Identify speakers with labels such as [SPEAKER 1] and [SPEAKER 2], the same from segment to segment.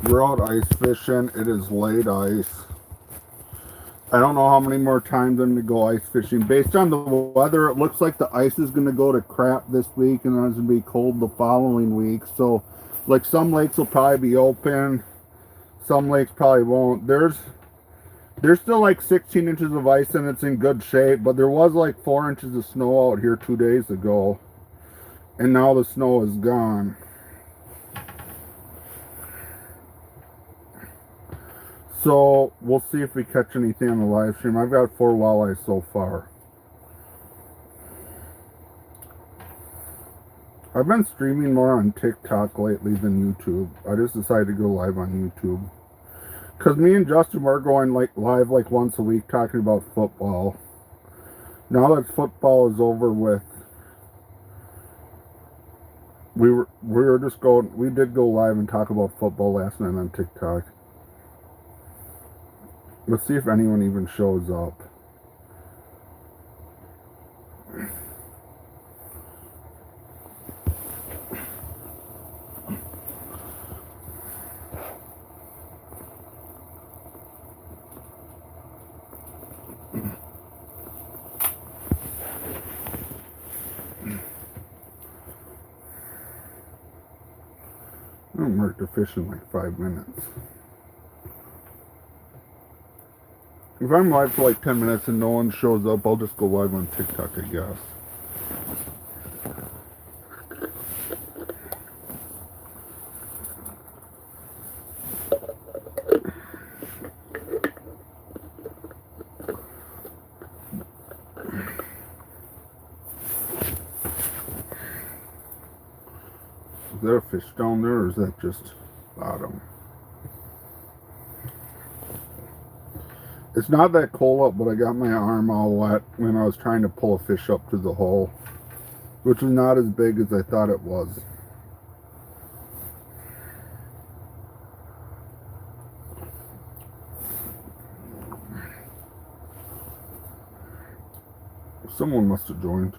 [SPEAKER 1] We're out ice fishing. It is late ice. I don't know how many more times I'm going to go ice fishing. Based on the weather, it looks like the ice is going to go to crap this week, and then it's going to be cold the following week. So, like, some lakes will probably be open. Some lakes probably won't. There's still like 16 inches of ice, and it's in good shape. But there was like 4 inches of snow out here 2 days ago, and now the snow is gone. So we'll see if we catch anything on the live stream. I've got 4 walleyes so far. I've been streaming more on TikTok lately than YouTube. I just decided to go live on YouTube. Because me and Justin were going like live like once a week talking about football. Now that football is over with, we did go live and talk about football last night on TikTok. Let's see if anyone even shows up. I'm marked to fish in like 5 minutes. If I'm live for like 10 minutes and no one shows up, I'll just go live on TikTok, I guess. Is there a fish down there, or is that just bottom? It's not that cold up, but I got my arm all wet when I was trying to pull a fish up to the hole, which is not as big as I thought it was. Someone must have joined.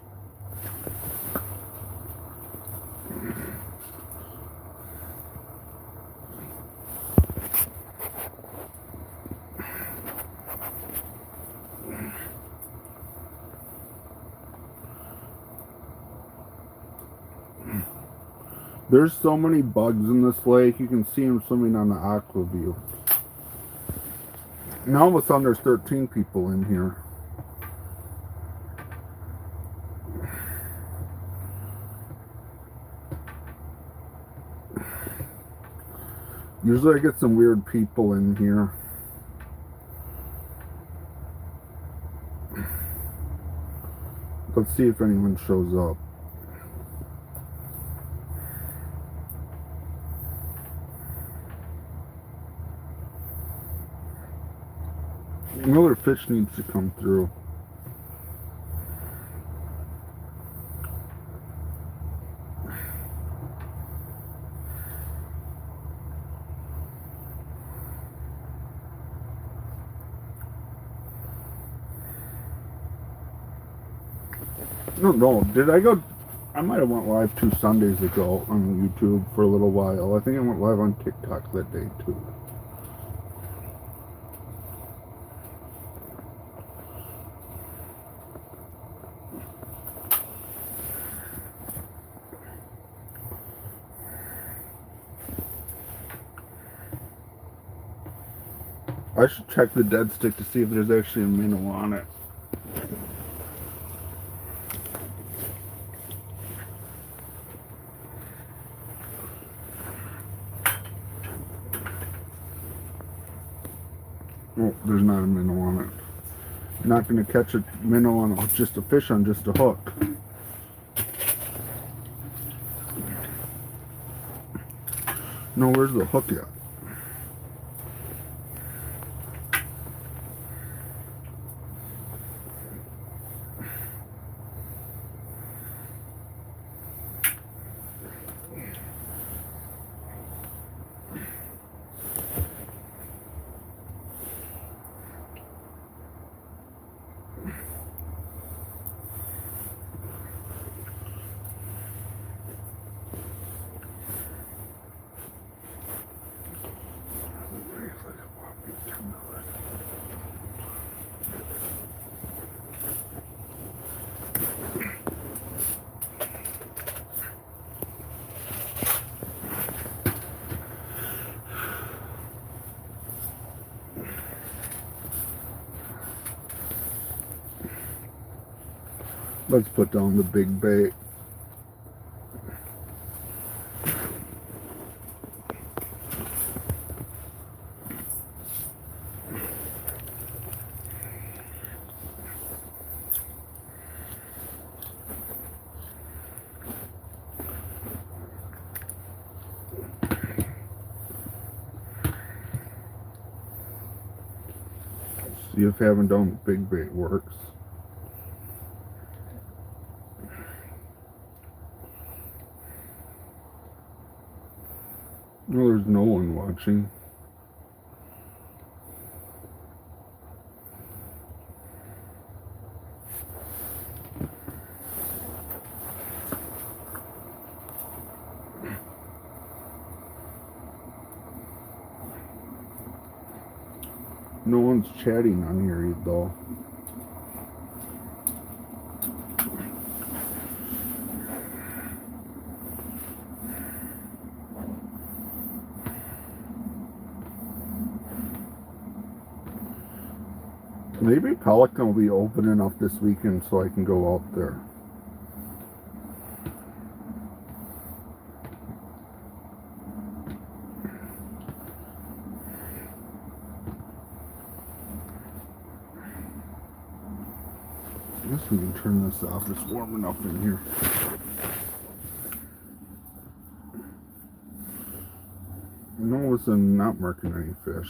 [SPEAKER 1] There's so many bugs in this lake. You can see them swimming on the aqua view. Now all of a sudden there's 13 people in here. Usually I get some weird people in here. Let's see if anyone shows up. Another fish needs to come through. No, did I go? I might have went live 2 Sundays ago on YouTube for a little while. I think I went live on TikTok that day too. I should check the dead stick to see if there's actually a minnow on it. Oh, there's not a minnow on it. I'm not going to catch a minnow on just a fish on just a hook. No, where's the hook at? Let's put down the big bait. See if having down the big bait works. Well, there's no one watching. No one's chatting on here though. Maybe Pelican will be open enough this weekend so I can go out there. I guess we can turn this off. It's warm enough in here. No, it's not marking any fish.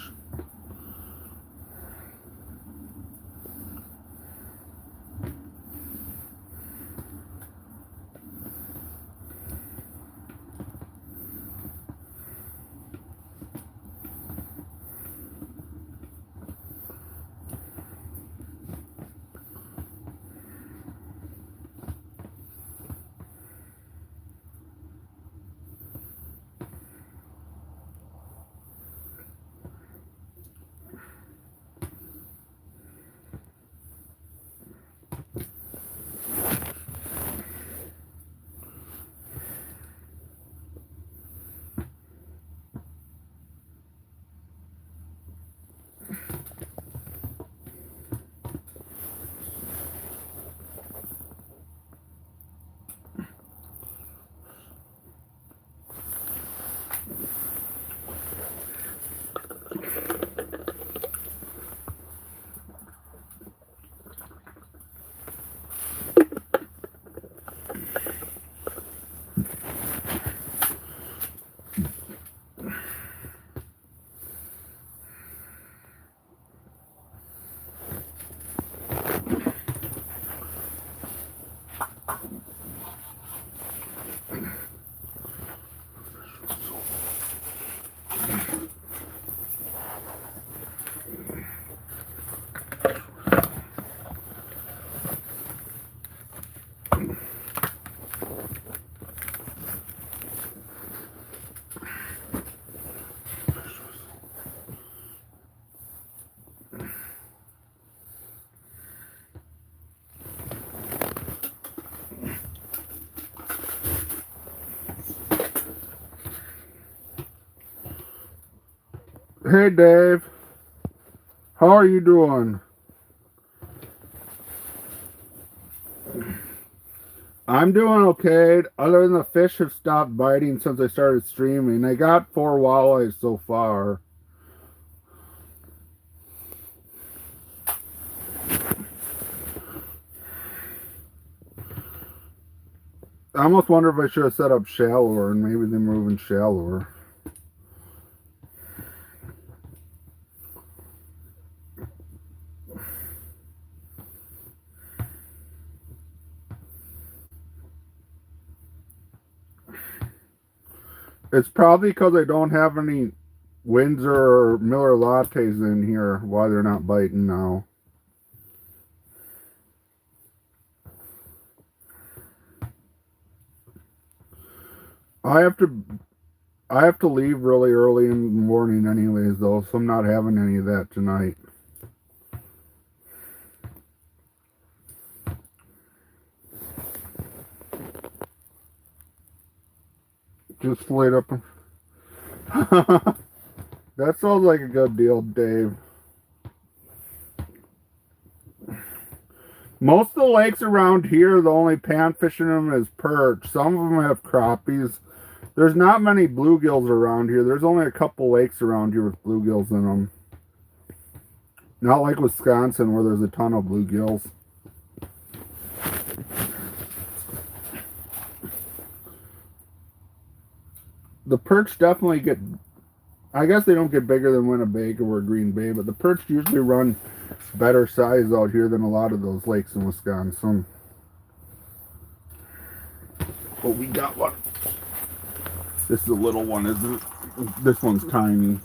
[SPEAKER 1] Hey Dave, how are you doing? I'm doing okay. Other than the fish have stopped biting since I started streaming. I got 4 walleyes so far. I almost wonder if I should have set up shallower and maybe they're moving shallower. It's probably because I don't have any Windsor or Miller lattes in here why they're not biting now. I have to leave really early in the morning anyways though, so I'm not having any of that tonight. Just flayed up. That sounds like a good deal, Dave. Most of the lakes around here, the only pan fishing them is perch. Some of them have crappies. There's not many bluegills around here. There's only a couple lakes around here with bluegills in them. Not like Wisconsin where there's a ton of bluegills. The perch definitely get, I guess they don't get bigger than Winnebago or Green Bay, but the perch usually run better size out here than a lot of those lakes in Wisconsin. But we got one. This is a little one, isn't it? This one's tiny.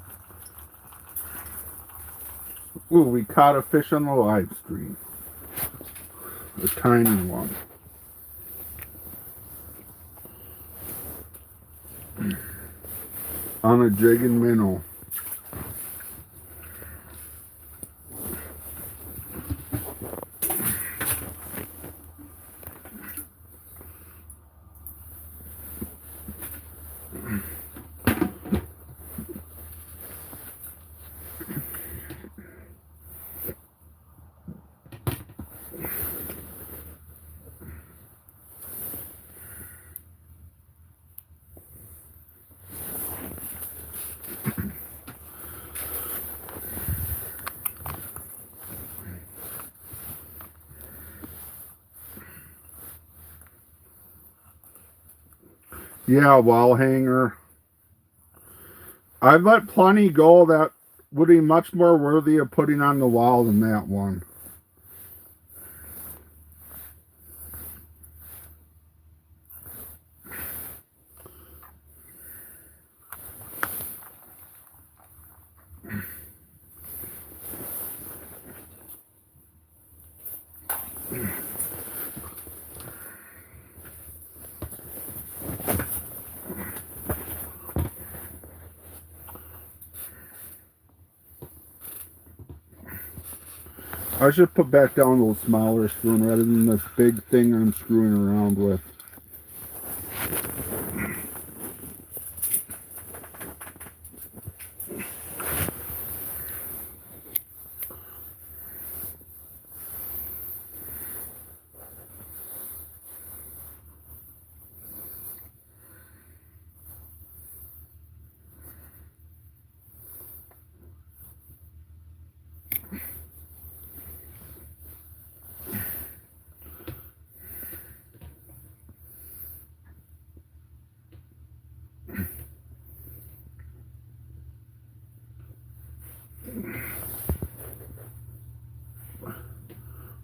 [SPEAKER 1] Ooh, we caught a fish on the live stream. A tiny one. On a jig and minnow. Yeah, wall hanger. I've let plenty go that would be much more worthy of putting on the wall than that one. I should put back down a little smaller spoon rather than this big thing I'm screwing around with.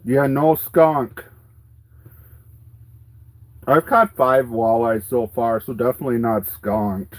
[SPEAKER 1] Yeah, no skunk. I've caught 5 walleyes so far, so definitely not skunked.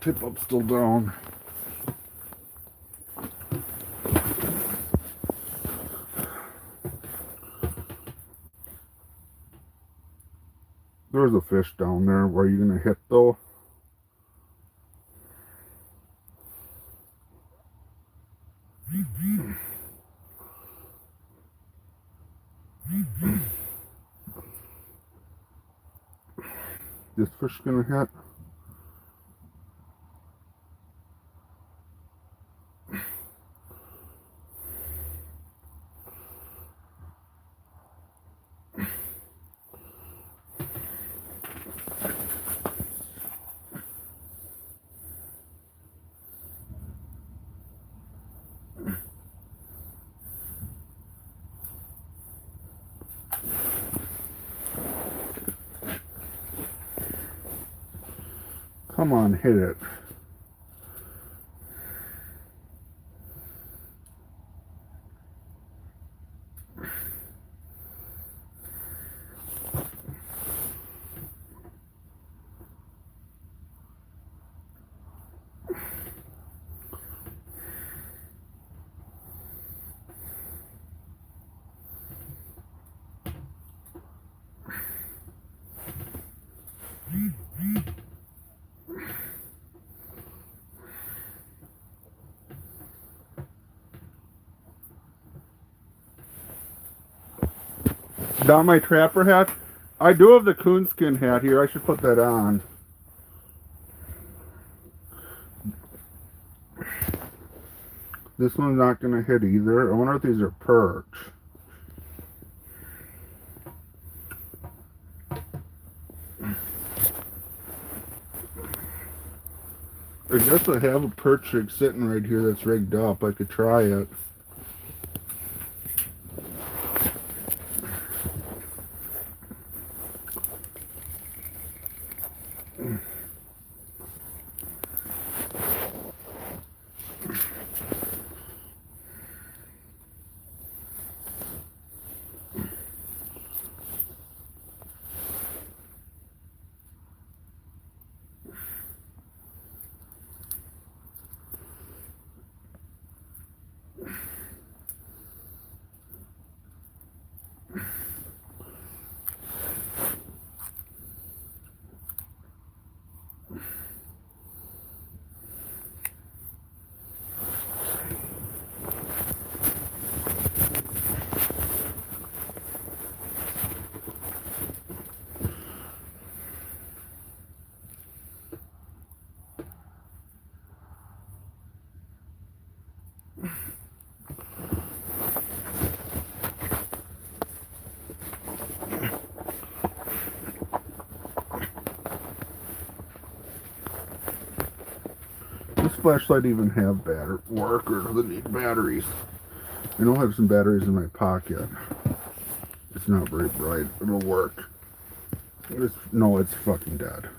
[SPEAKER 1] Tip up still down. There's a fish down there. Where are you gonna hit though? This fish gonna hit? Come on, hit it. Down my trapper hat. I do have the coonskin hat here. I should put that on. This one's not going to hit either. I wonder if these are perch. I guess I have a perch rig sitting right here that's rigged up. I could try it. This flashlight even have work, or does it need batteries? I don't have some batteries in my pocket. It's not very bright. It'll work. No, it's fucking dead.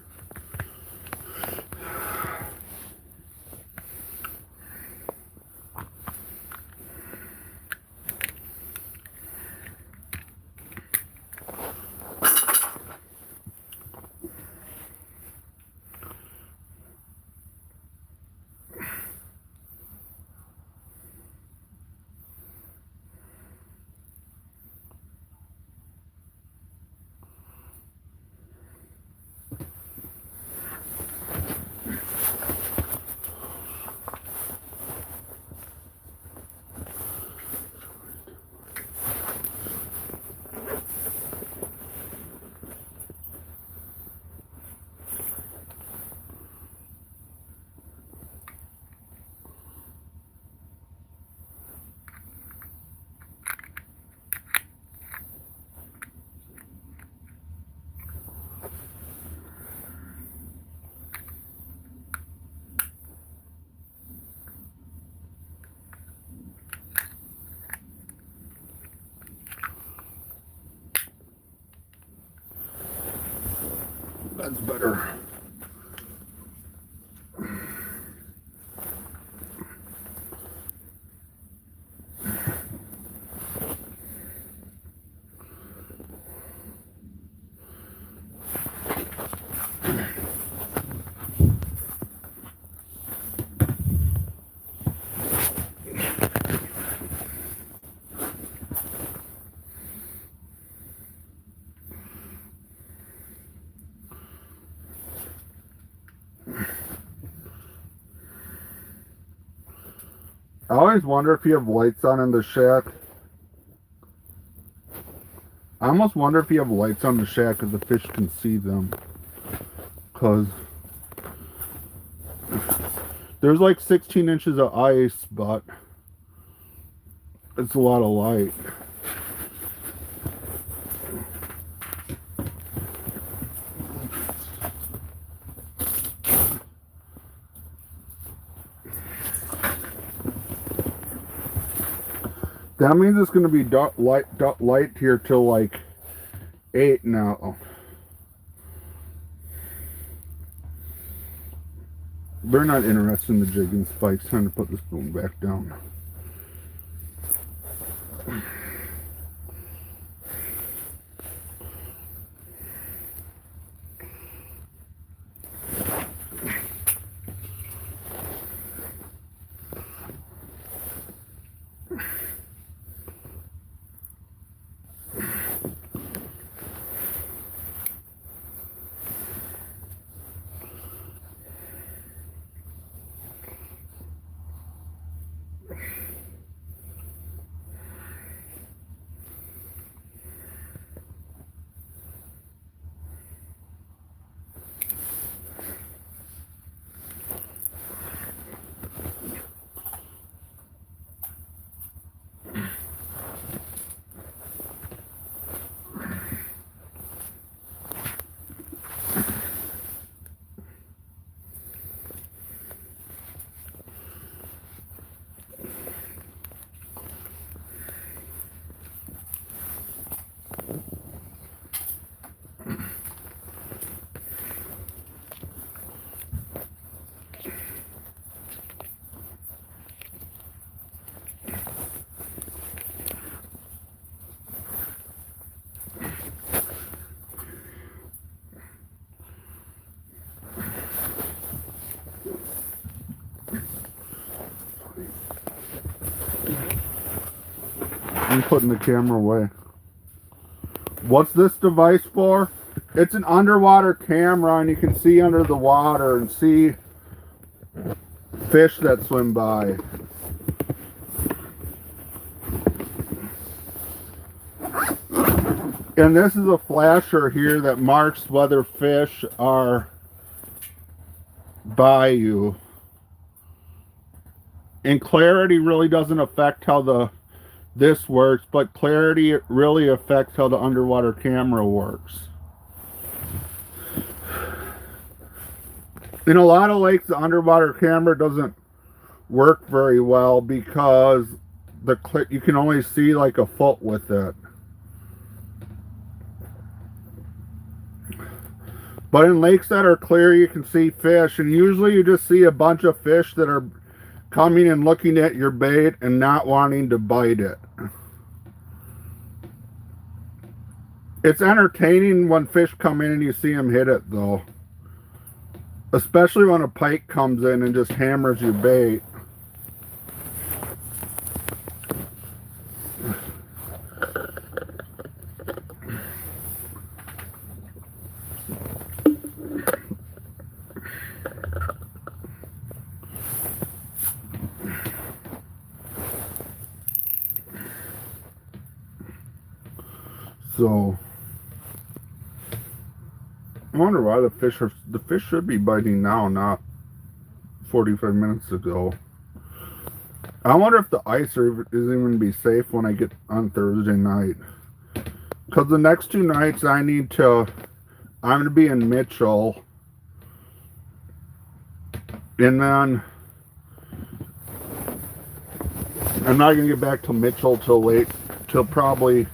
[SPEAKER 1] That's better. I always wonder if you have lights on in the shack. I almost wonder if you have lights on the shack because the fish can see them. Because there's like 16 inches of ice, but it's a lot of light. That means it's going to be light here till like 8 now. They're not interested in the jigging spikes. Time to put the spoon back down. I'm putting the camera away. What's this device for? It's an underwater camera, and you can see under the water and see fish that swim by. And this is a flasher here that marks whether fish are by you. And clarity really doesn't affect how this works, but clarity really affects how the underwater camera works. In a lot of lakes, the underwater camera doesn't work very well because you can only see like a foot with it. But in lakes that are clear, you can see fish, and usually you just see a bunch of fish that are coming and looking at your bait and not wanting to bite it. It's entertaining when fish come in and you see them hit it, though. Especially when a pike comes in and just hammers your bait. So I wonder why the fish should be biting now, not 45 minutes ago. I wonder if the ice is even going to be safe when I get on Thursday night. Because the next 2 nights I'm going to be in Mitchell. And then I'm not going to get back to Mitchell till probably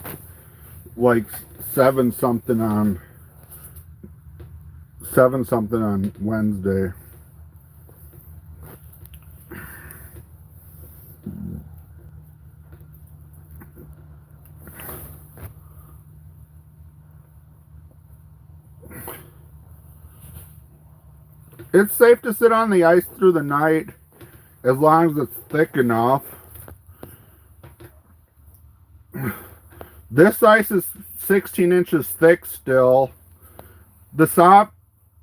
[SPEAKER 1] like 7 something on Wednesday. It's safe to sit on the ice through the night as long as it's thick enough. This ice is 16 inches thick still.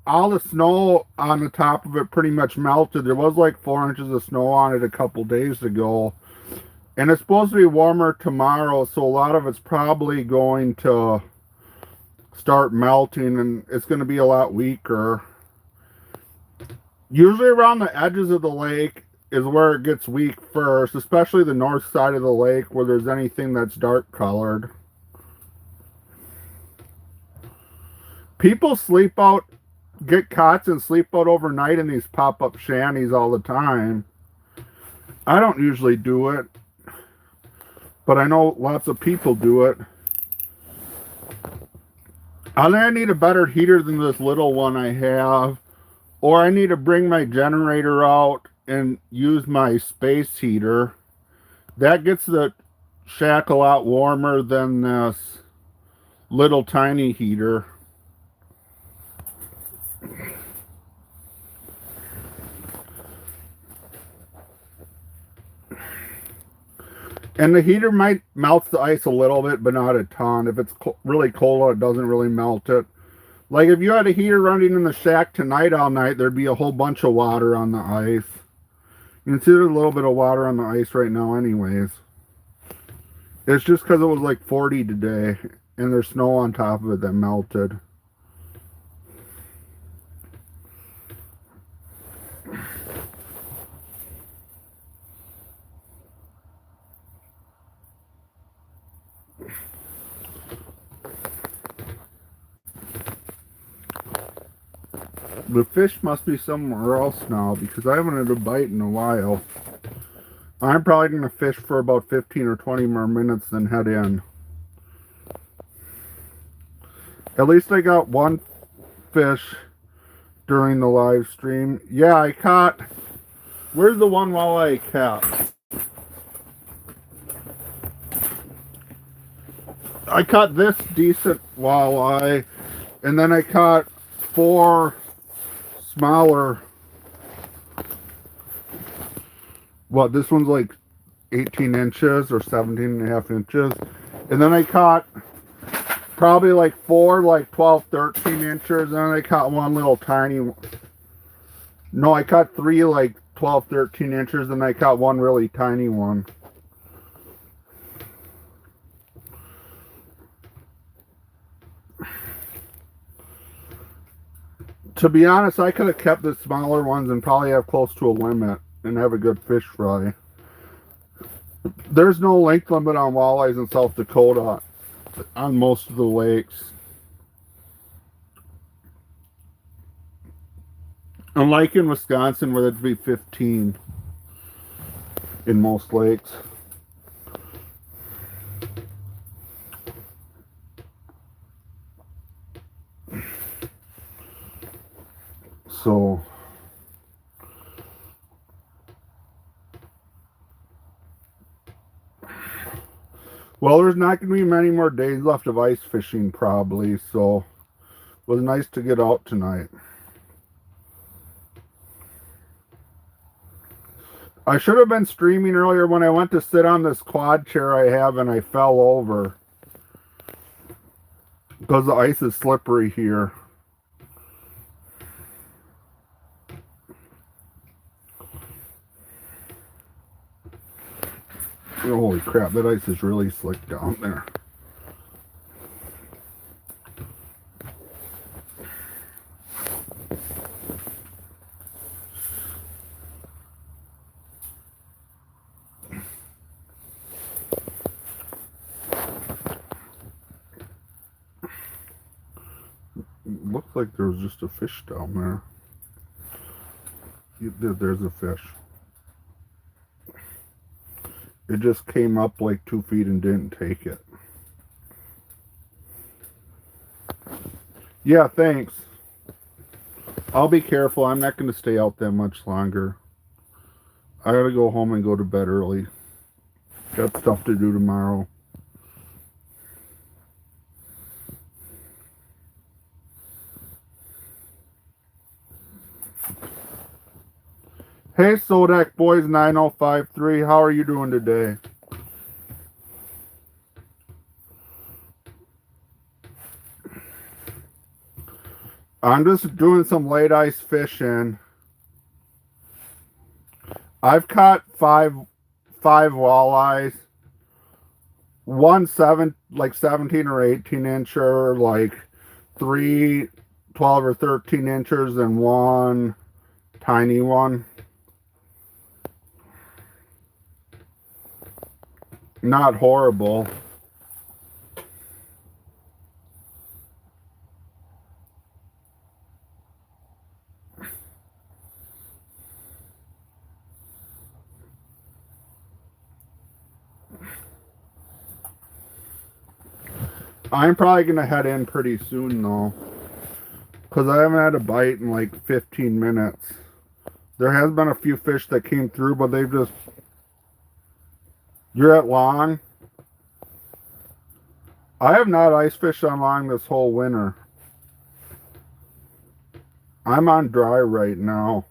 [SPEAKER 1] All the snow on the top of it pretty much melted. There was like 4 inches of snow on it a couple days ago. And it's supposed to be warmer tomorrow, so a lot of it's probably going to start melting and it's going to be a lot weaker. Usually around the edges of the lake is where it gets weak first, especially the north side of the lake where there's anything that's dark colored. People get cots and sleep out overnight in these pop-up shanties all the time. I don't usually do it, but I know lots of people do it. I think I need a better heater than this little one I have, or I need to bring my generator out and use my space heater. That gets the shack a lot warmer than this little tiny heater. And the heater might melt the ice a little bit, but not a ton. If it's really cold, it doesn't really melt it. Like if you had a heater running in the shack tonight all night, there'd be a whole bunch of water on the ice. You can see there's a little bit of water on the ice right now anyways. It's just because it was like 40 today, and there's snow on top of it that melted. The fish must be somewhere else now because I haven't had a bite in a while. I'm probably going to fish for about 15 or 20 more minutes then head in. At least I got one fish during the live stream. Yeah, I caught... Where's the one walleye I caught? I caught this decent walleye, and then I caught 4 smaller. What, this one's like 18 inches or 17 and a half inches. And then I caught probably like 4 like 12, 13 inches. And then I caught one little tiny one. No, I caught 3 like 12, 13 inches. And I caught one really tiny one. To be honest, I could have kept the smaller ones and probably have close to a limit and have a good fish fry. There's no length limit on walleyes in South Dakota on most of the lakes. Unlike in Wisconsin where there'd be 15 in most lakes. So well, there's not going to be many more days left of ice fishing probably, so it was nice to get out tonight. I should have been streaming earlier when I went to sit on this quad chair I have and I fell over because the ice is slippery here. Holy crap, that ice is really slick down there. Looks like there was just a fish down there. There's a fish. It just came up like 2 feet and didn't take it. Yeah, thanks. I'll be careful. I'm not going to stay out that much longer. I gotta go home and go to bed early. Got stuff to do tomorrow. Hey, Sodak Boys 9053, how are you doing today? I'm just doing some late ice fishing. I've caught five walleyes. One 17 or 18 incher, like 3 12 or 13 inches, and one tiny one. Not horrible. I'm probably going to head in pretty soon, though. Because I haven't had a bite in like 15 minutes. There has been a few fish that came through, but they've just... You're at Long? I have not ice fished on Long this whole winter. I'm on dry right now.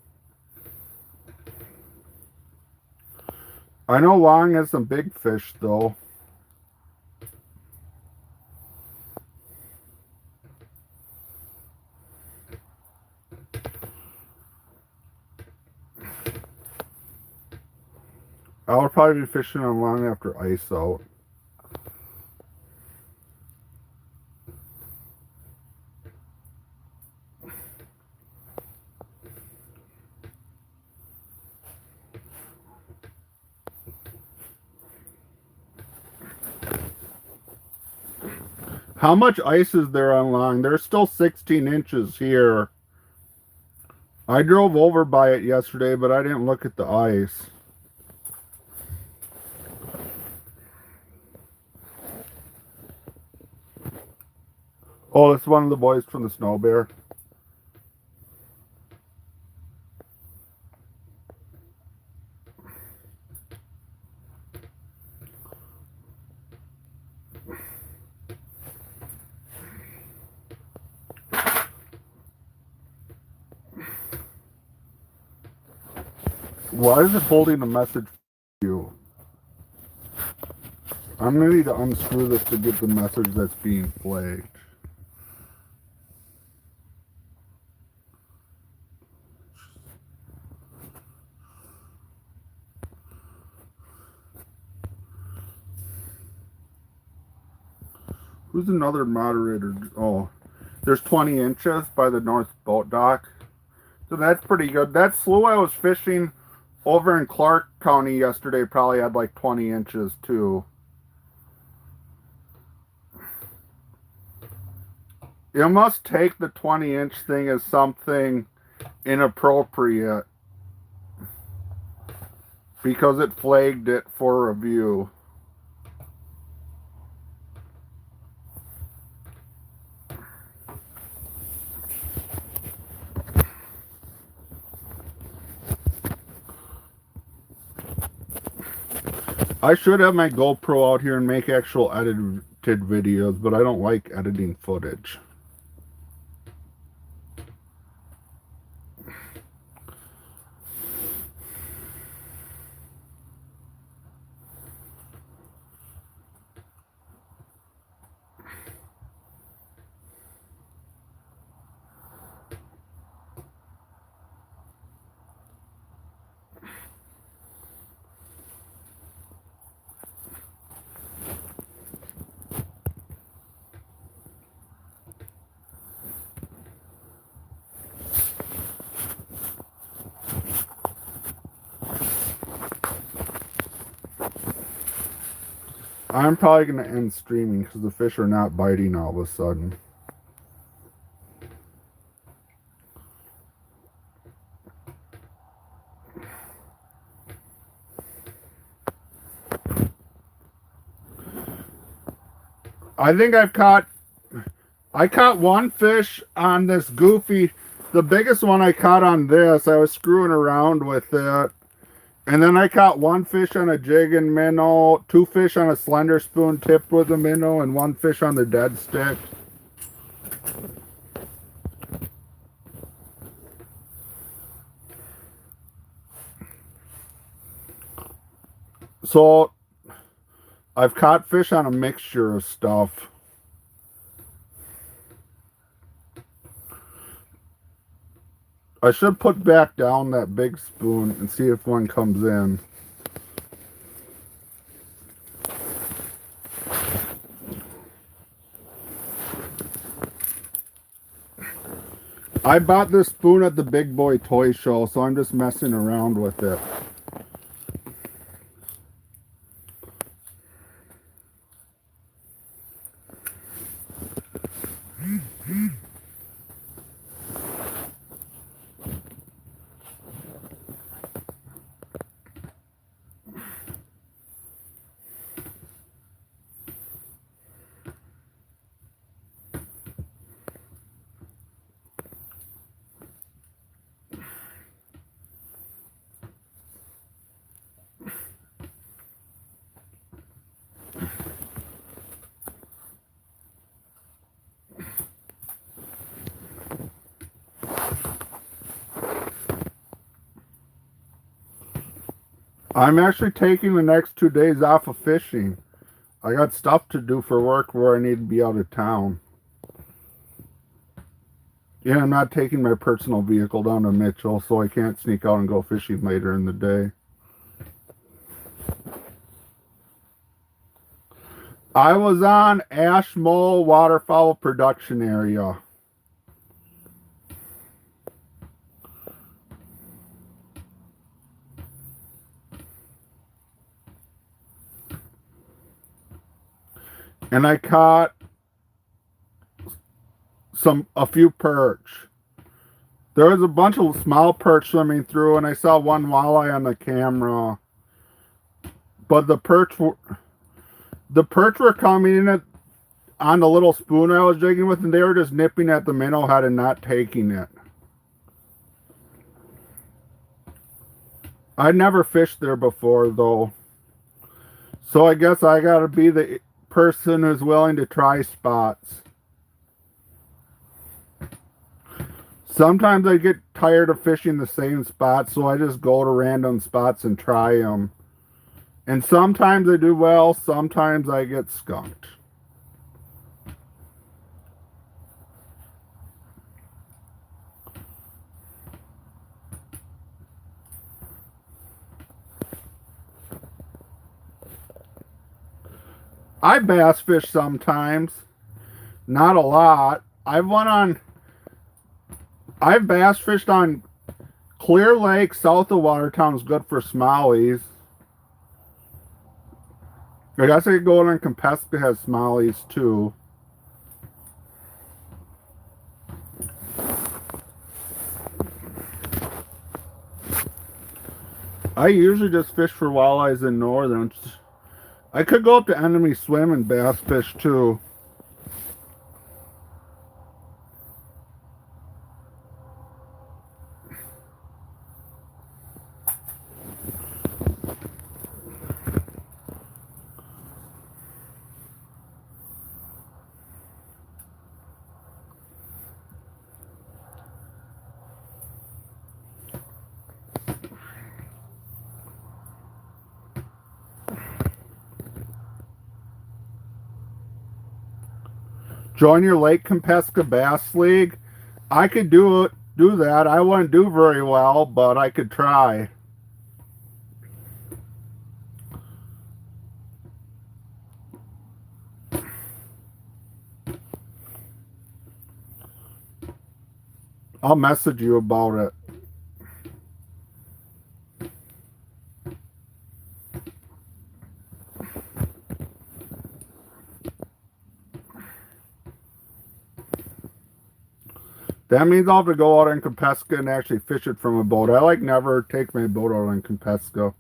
[SPEAKER 1] I know Long has some big fish, though. I'll probably be fishing on Long after ice out. How much ice is there on Long? There's still 16 inches here. I drove over by it yesterday, but I didn't look at the ice. Oh, it's one of the boys from the Snow Bear. Why is it holding a message for you? I'm gonna need to unscrew this to get the message that's being flagged. Who's another moderator? Oh, there's 20 inches by the North Boat Dock. So that's pretty good. That slough I was fishing over in Clark County yesterday probably had like 20 inches too. You must take the 20-inch thing as something inappropriate because it flagged it for review. I should have my GoPro out here and make actual edited videos, but I don't like editing footage. I'm probably going to end streaming because the fish are not biting all of a sudden. I think I caught one fish on this goofy, the biggest one I caught on this. I was screwing around with it. And then I caught one fish on a jig and minnow, two fish on a slender spoon tipped with a minnow, and one fish on the dead stick. So I've caught fish on a mixture of stuff. I should put back down that big spoon and see if one comes in. I bought this spoon at the Big Boy Toy Show, so I'm just messing around with it. I'm actually taking the next 2 days off of fishing. I got stuff to do for work where I need to be out of town. Yeah, I'm not taking my personal vehicle down to Mitchell, so I can't sneak out and go fishing later in the day. I was on Ashmole Waterfowl Production Area. And I caught a few perch. There was a bunch of small perch swimming through, and I saw one walleye on the camera. But the perch were coming in on the little spoon I was jigging with, and they were just nipping at the minnow head and not taking it. I'd never fished there before, though. So I guess I gotta be the person who's willing to try spots. Sometimes I get tired of fishing the same spots, so I just go to random spots and try them. And sometimes I do well, sometimes I get skunked. I bass fish sometimes, not a lot. I've bass fished on Clear Lake, south of Watertown is good for smallies. I guess I could go on Compesca has smallies too. I usually just fish for walleyes in northern. I could go up to Enemy Swim and bass fish too. Join your Lake Compesca Bass League. I could do that. I wouldn't do very well, but I could try. I'll message you about it. That means I'll have to go out in Compesca and actually fish it from a boat. I never take my boat out in Compesca.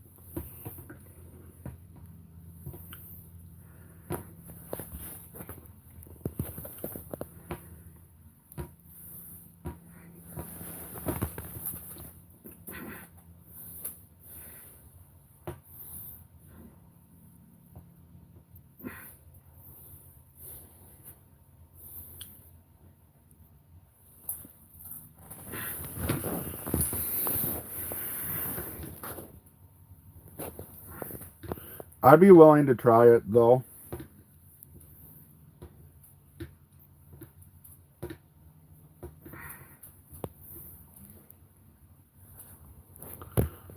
[SPEAKER 1] I'd be willing to try it though.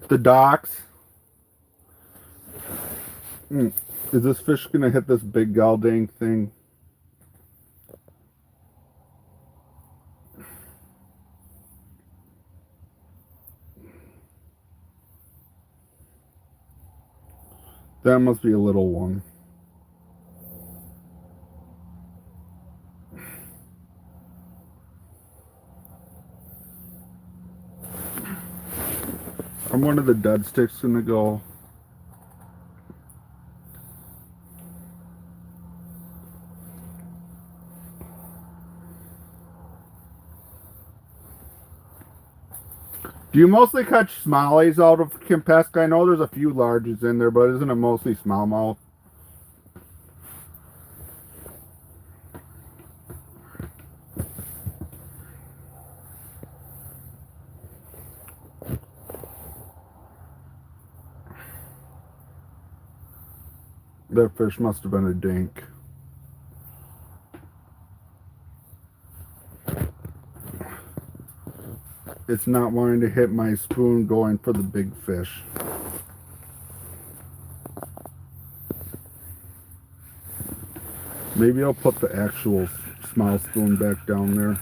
[SPEAKER 1] The docks. Is this fish gonna hit this big galding thing? That must be a little one. I'm one of the dead sticks gonna go. Do you mostly catch smallies out of Compesca? I know there's a few larges in there, but isn't it mostly smallmouth? That fish must have been a dink. It's not wanting to hit my spoon going for the big fish. Maybe I'll put the actual small spoon back down there.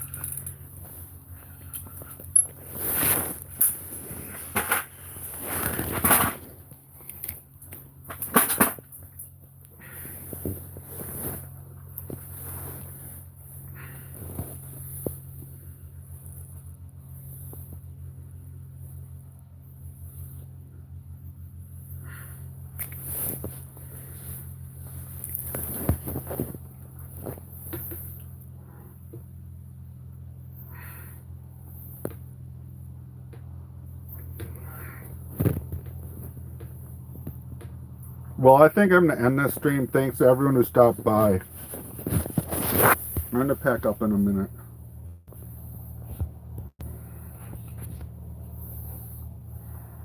[SPEAKER 1] Well, I think I'm going to end this stream. Thanks to everyone who stopped by. I'm going to pack up in a minute.